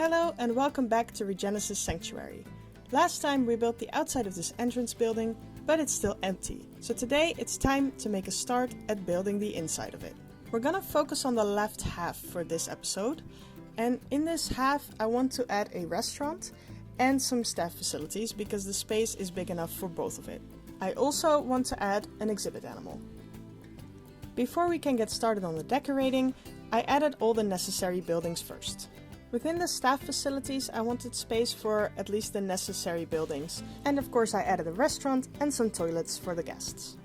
Hello and welcome back to Regenesis Sanctuary. Last time we built the outside of this entrance building, but it's still empty. So today it's time to make a start at building the inside of it. We're gonna focus on the left half for this episode. And in this half I want to add a restaurant and some staff facilities because the space is big enough for both of it. I also want to add an exhibit animal. Before we can get started on the decorating, I added all the necessary buildings first. Within the staff facilities, I wanted space for at least the necessary buildings. And of course I added a restaurant and some toilets for the guests.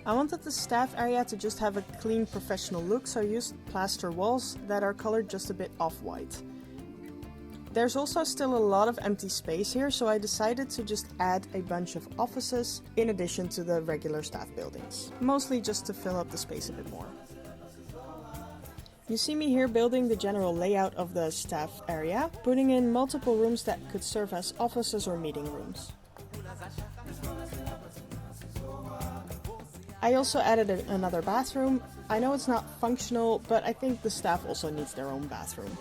I wanted the staff area to just have a clean professional look, so I used plaster walls that are colored just a bit off-white. There's also still a lot of empty space here, so I decided to just add a bunch of offices in addition to the regular staff buildings. Mostly just to fill up the space a bit more. You see me here building the general layout of the staff area, putting in multiple rooms that could serve as offices or meeting rooms. I also added another bathroom. I know it's not functional, but I think the staff also needs their own bathroom.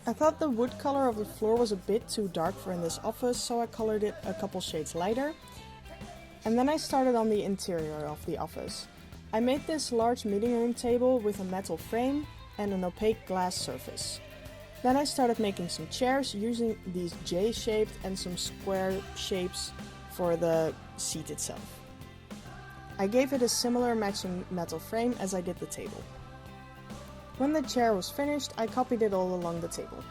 I thought the wood color of the floor was a bit too dark for in this office, so I colored it a couple shades lighter. And then I started on the interior of the office. I made this large meeting room table with a metal frame and an opaque glass surface. Then I started making some chairs using these J-shaped and some square shapes for the seat itself. I gave it a similar matching metal frame as I did the table. When the chair was finished, I copied it all along the table.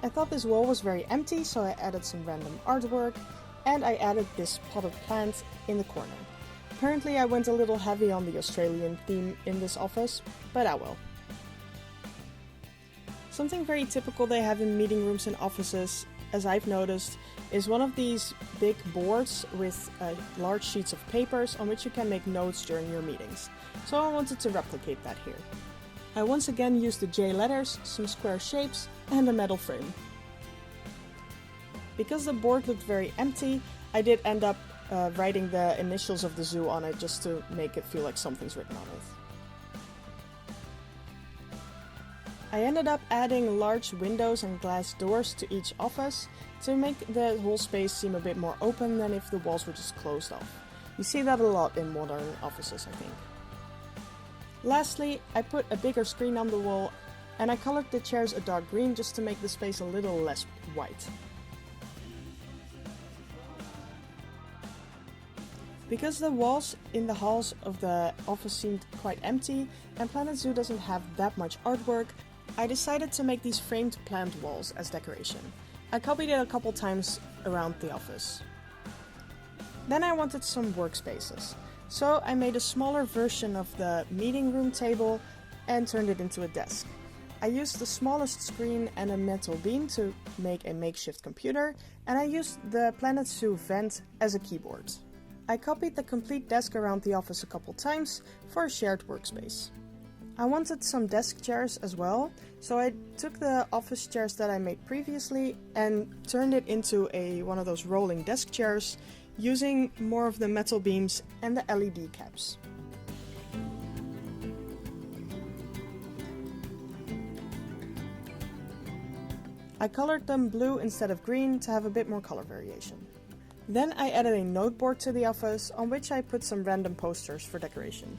I thought this wall was very empty, so I added some random artwork, and I added this potted plant in the corner. Apparently I went a little heavy on the Australian theme in this office, but ah well. Something very typical they have in meeting rooms and offices, as I've noticed, is one of these big boards with large sheets of papers on which you can make notes during your meetings. So I wanted to replicate that here. I once again used the J letters, some square shapes, and a metal frame. Because the board looked very empty, I did end up writing the initials of the zoo on it just to make it feel like something's written on it. I ended up adding large windows and glass doors to each office to make the whole space seem a bit more open than if the walls were just closed off. You see that a lot in modern offices, I think. Lastly, I put a bigger screen on the wall and I colored the chairs a dark green just to make the space a little less white. Because the walls in the halls of the office seemed quite empty and Planet Zoo doesn't have that much artwork, I decided to make these framed plant walls as decoration. I copied it a couple times around the office. Then I wanted some workspaces. So I made a smaller version of the meeting room table and turned it into a desk. I used the smallest screen and a metal beam to make a makeshift computer, and I used the Planet Zoo vent as a keyboard. I copied the complete desk around the office a couple times for a shared workspace. I wanted some desk chairs as well, so I took the office chairs that I made previously and turned it into one of those rolling desk chairs, using more of the metal beams and the LED caps. I colored them blue instead of green to have a bit more color variation. Then I added a noteboard to the office on which I put some random posters for decoration.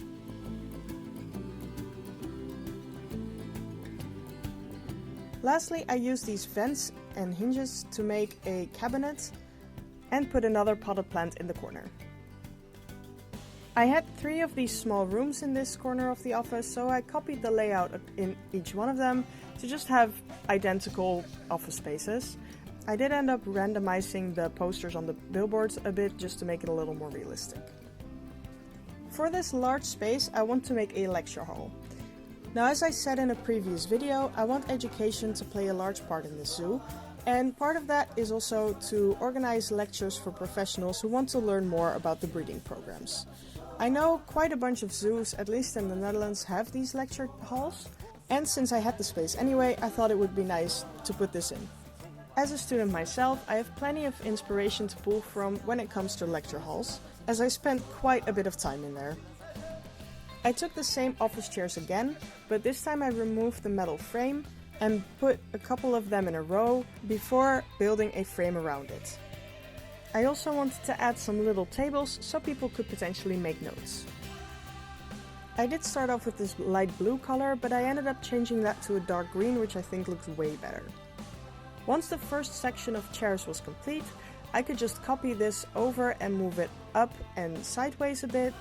Lastly, I used these vents and hinges to make a cabinet and put another potted plant in the corner. I had 3 of these small rooms in this corner of the office, so I copied the layout in each one of them to just have identical office spaces. I did end up randomizing the posters on the billboards a bit just to make it a little more realistic. For this large space, I want to make a lecture hall. Now, as I said in a previous video, I want education to play a large part in the zoo, and part of that is also to organize lectures for professionals who want to learn more about the breeding programs. I know quite a bunch of zoos, at least in the Netherlands, have these lecture halls, and since I had the space anyway, I thought it would be nice to put this in. As a student myself, I have plenty of inspiration to pull from when it comes to lecture halls, as I spent quite a bit of time in there. I took the same office chairs again, but this time I removed the metal frame and put a couple of them in a row before building a frame around it. I also wanted to add some little tables so people could potentially make notes. I did start off with this light blue color, but I ended up changing that to a dark green, which I think looks way better. Once the first section of chairs was complete, I could just copy this over and move it up and sideways a bit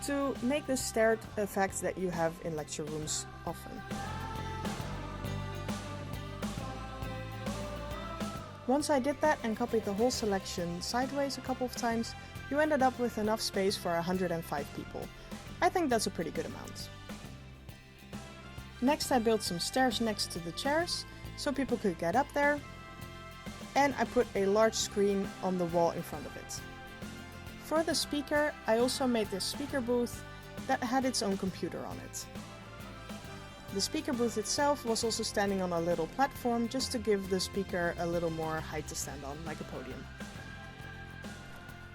to make the stair effect that you have in lecture rooms often. Once I did that and copied the whole selection sideways a couple of times, you ended up with enough space for 105 people. I think that's a pretty good amount. Next I built some stairs next to the chairs, so people could get up there, and I put a large screen on the wall in front of it. For the speaker, I also made this speaker booth that had its own computer on it. The speaker booth itself was also standing on a little platform just to give the speaker a little more height to stand on, like a podium.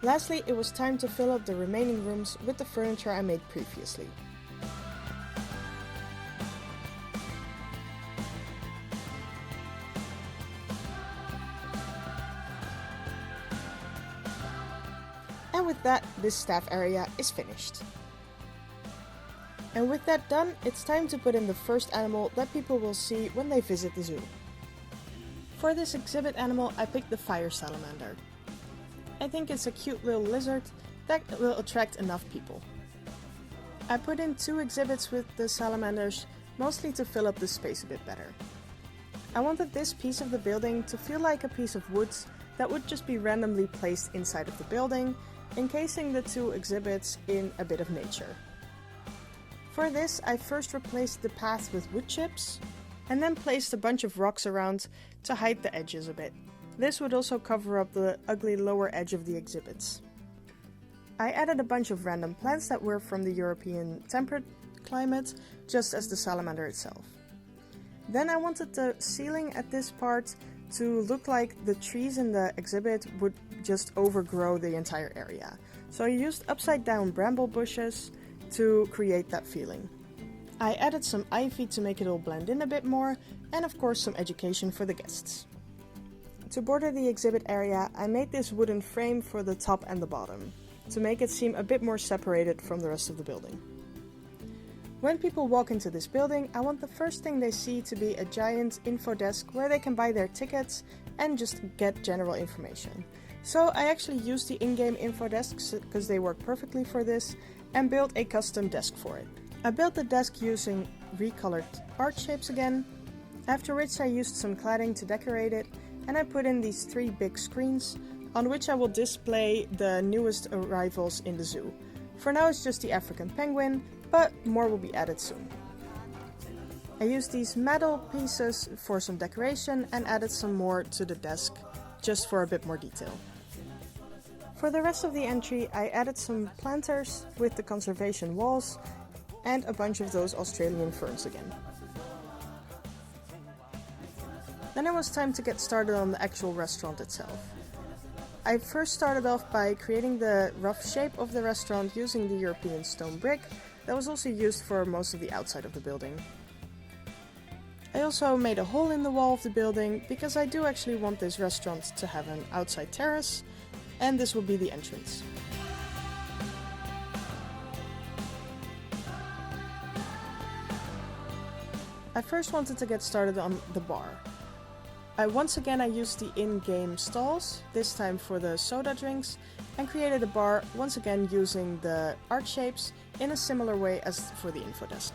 Lastly, it was time to fill up the remaining rooms with the furniture I made previously. And with that, this staff area is finished. And with that done, it's time to put in the first animal that people will see when they visit the zoo. For this exhibit animal, I picked the fire salamander. I think it's a cute little lizard that will attract enough people. I put in 2 exhibits with the salamanders, mostly to fill up the space a bit better. I wanted this piece of the building to feel like a piece of wood that would just be randomly placed inside of the building, encasing the 2 exhibits in a bit of nature. For this, I first replaced the path with wood chips, and then placed a bunch of rocks around to hide the edges a bit. This would also cover up the ugly lower edge of the exhibits. I added a bunch of random plants that were from the European temperate climate, just as the salamander itself. Then I wanted the ceiling at this part to look like the trees in the exhibit would just overgrow the entire area. So I used upside down bramble bushes to create that feeling. I added some ivy to make it all blend in a bit more, and of course some education for the guests. To border the exhibit area, I made this wooden frame for the top and the bottom, to make it seem a bit more separated from the rest of the building. When people walk into this building, I want the first thing they see to be a giant info desk where they can buy their tickets and just get general information. So I actually used the in-game info desks because they work perfectly for this, and built a custom desk for it. I built the desk using recolored art shapes again, after which I used some cladding to decorate it, and I put in these 3 big screens on which I will display the newest arrivals in the zoo. For now it's just the African penguin, but more will be added soon. I used these metal pieces for some decoration and added some more to the desk, just for a bit more detail. For the rest of the entry, I added some planters with the conservation walls and a bunch of those Australian ferns again. Then it was time to get started on the actual restaurant itself. I first started off by creating the rough shape of the restaurant using the European stone brick that was also used for most of the outside of the building. I also made a hole in the wall of the building because I do actually want this restaurant to have an outside terrace, and this will be the entrance. I first wanted to get started on the bar. Once again I used the in-game stalls, this time for the soda drinks, and created a bar once again using the art shapes in a similar way as for the info desk.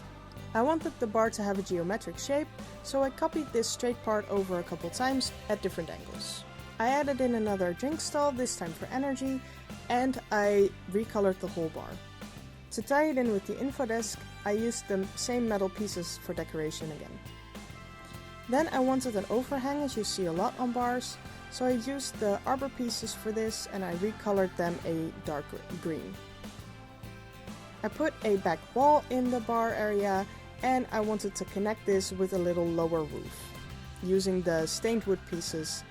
I wanted the bar to have a geometric shape, so I copied this straight part over a couple times at different angles. I added in another drink stall, this time for energy, and I recolored the whole bar. To tie it in with the info desk, I used the same metal pieces for decoration again. Then I wanted an overhang, as you see a lot on bars, so I used the arbor pieces for this and I recolored them a dark green. I put a back wall in the bar area and I wanted to connect this with a little lower roof, using the stained wood pieces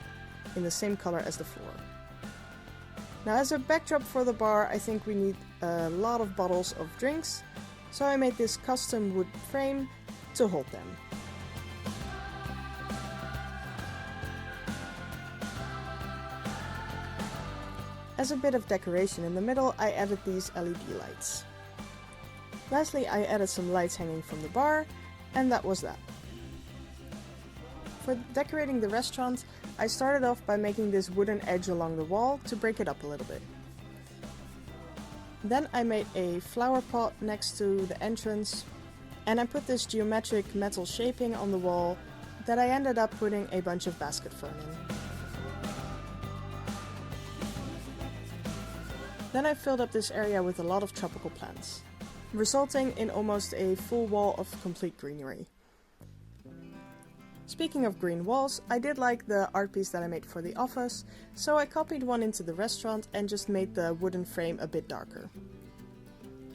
in the same color as the floor. Now as a backdrop for the bar, I think we need a lot of bottles of drinks, so I made this custom wood frame to hold them. As a bit of decoration in the middle, I added these LED lights. Lastly, I added some lights hanging from the bar, and that was that. For decorating the restaurant, I started off by making this wooden edge along the wall to break it up a little bit. Then I made a flower pot next to the entrance, and I put this geometric metal shaping on the wall that I ended up putting a bunch of basket fern in. Then I filled up this area with a lot of tropical plants, resulting in almost a full wall of complete greenery. Speaking of green walls, I did like the art piece that I made for the office, so I copied one into the restaurant and just made the wooden frame a bit darker.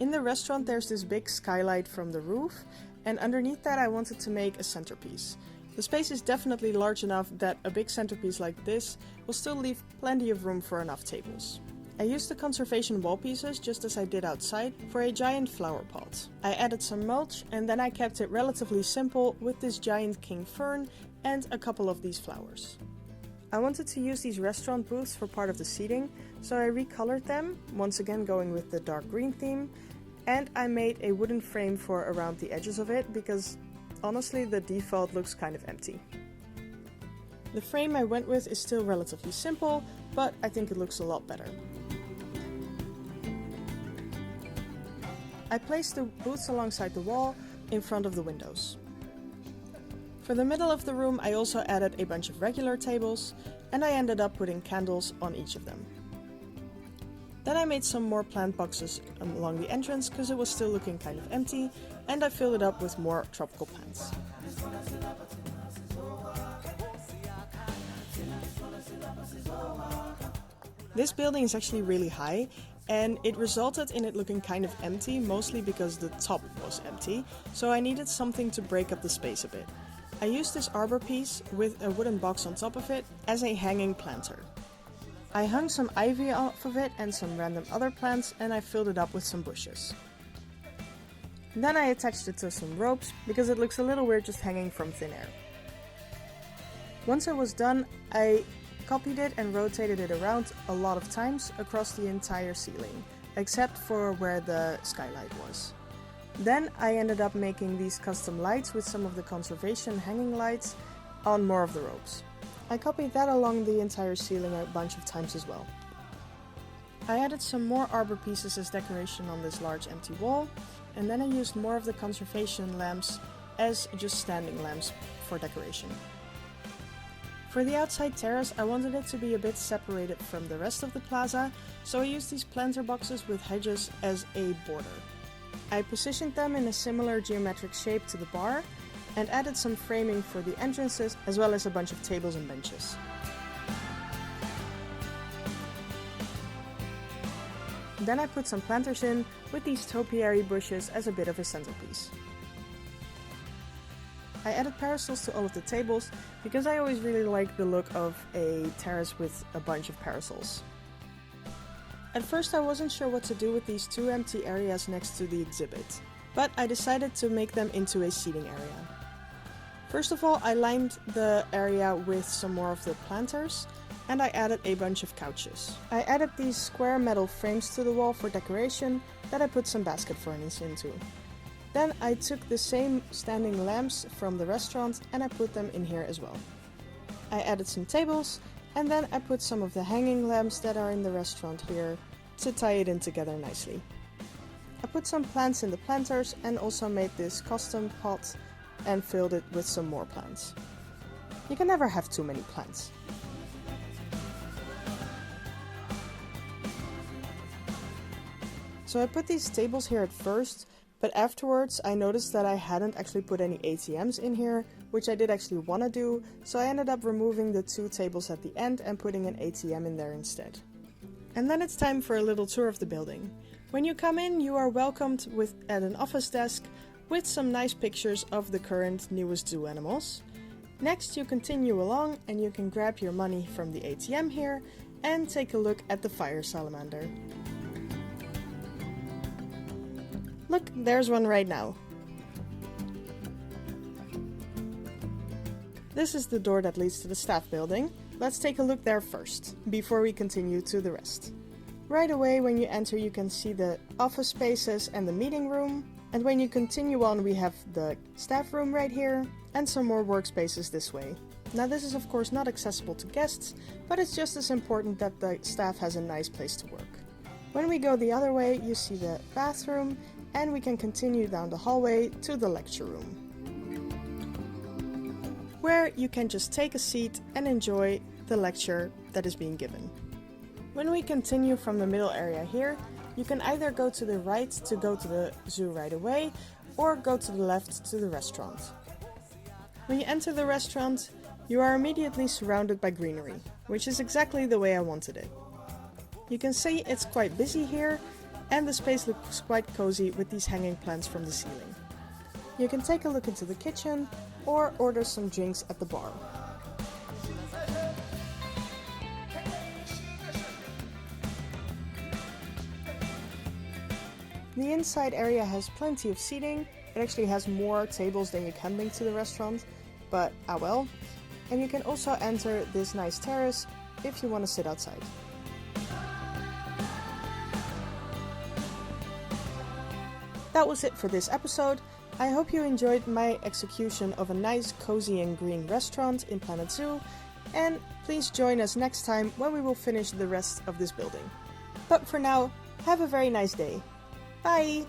In the restaurant there's this big skylight from the roof, and underneath that I wanted to make a centerpiece. The space is definitely large enough that a big centerpiece like this will still leave plenty of room for enough tables. I used the conservation wall pieces, just as I did outside, for a giant flower pot. I added some mulch and then I kept it relatively simple with this giant king fern and a couple of these flowers. I wanted to use these restaurant booths for part of the seating, so I recolored them, once again going with the dark green theme, and I made a wooden frame for around the edges of it because honestly the default looks kind of empty. The frame I went with is still relatively simple, but I think it looks a lot better. I placed the booths alongside the wall in front of the windows. For the middle of the room I also added a bunch of regular tables, and I ended up putting candles on each of them. Then I made some more plant boxes along the entrance because it was still looking kind of empty, and I filled it up with more tropical plants. This building is actually really high, and it resulted in it looking kind of empty, mostly because the top was empty, so I needed something to break up the space a bit. I used this arbor piece with a wooden box on top of it as a hanging planter. I hung some ivy off of it and some random other plants, and I filled it up with some bushes. Then I attached it to some ropes because it looks a little weird just hanging from thin air. Once it was done, I copied it and rotated it around a lot of times across the entire ceiling, except for where the skylight was. Then I ended up making these custom lights with some of the conservation hanging lights on more of the ropes. I copied that along the entire ceiling a bunch of times as well. I added some more arbor pieces as decoration on this large empty wall, and then I used more of the conservation lamps as just standing lamps for decoration. For the outside terrace, I wanted it to be a bit separated from the rest of the plaza, so I used these planter boxes with hedges as a border. I positioned them in a similar geometric shape to the bar, and added some framing for the entrances, as well as a bunch of tables and benches. Then I put some planters in with these topiary bushes as a bit of a centerpiece. I added parasols to all of the tables because I always really like the look of a terrace with a bunch of parasols. At first I wasn't sure what to do with these two empty areas next to the exhibit, but I decided to make them into a seating area. First of all, I lined the area with some more of the planters, and I added a bunch of couches. I added these square metal frames to the wall for decoration that I put some basket furniture into. Then I took the same standing lamps from the restaurant and I put them in here as well. I added some tables, and then I put some of the hanging lamps that are in the restaurant here to tie it in together nicely. I put some plants in the planters and also made this custom pot and filled it with some more plants. You can never have too many plants. So I put these tables here at first, but afterwards I noticed that I hadn't actually put any ATMs in here, which I did actually want to do, so I ended up removing the two tables at the end and putting an ATM in there instead. And then it's time for a little tour of the building. When you come in, you are welcomed at an office desk with some nice pictures of the current newest zoo animals. Next you continue along and you can grab your money from the ATM here, and take a look at the fire salamander. Look, there's one right now. This is the door that leads to the staff building. Let's take a look there first, before we continue to the rest. Right away when you enter you can see the office spaces and the meeting room. And when you continue on we have the staff room right here and some more workspaces this way. Now this is of course not accessible to guests, but it's just as important that the staff has a nice place to work. When we go the other way you see the bathroom and we can continue down the hallway to the lecture room, where you can just take a seat and enjoy the lecture that is being given. When we continue from the middle area here, you can either go to the right to go to the zoo right away, or go to the left to the restaurant. When you enter the restaurant, you are immediately surrounded by greenery, which is exactly the way I wanted it. You can see it's quite busy here, and the space looks quite cozy with these hanging plants from the ceiling. You can take a look into the kitchen, or order some drinks at the bar. The inside area has plenty of seating. It actually has more tables than you can bring to the restaurant, but ah well. And you can also enter this nice terrace if you want to sit outside. That was it for this episode. I hope you enjoyed my execution of a nice, cozy and green restaurant in Planet Zoo, and please join us next time when we will finish the rest of this building. But for now, have a very nice day. Bye!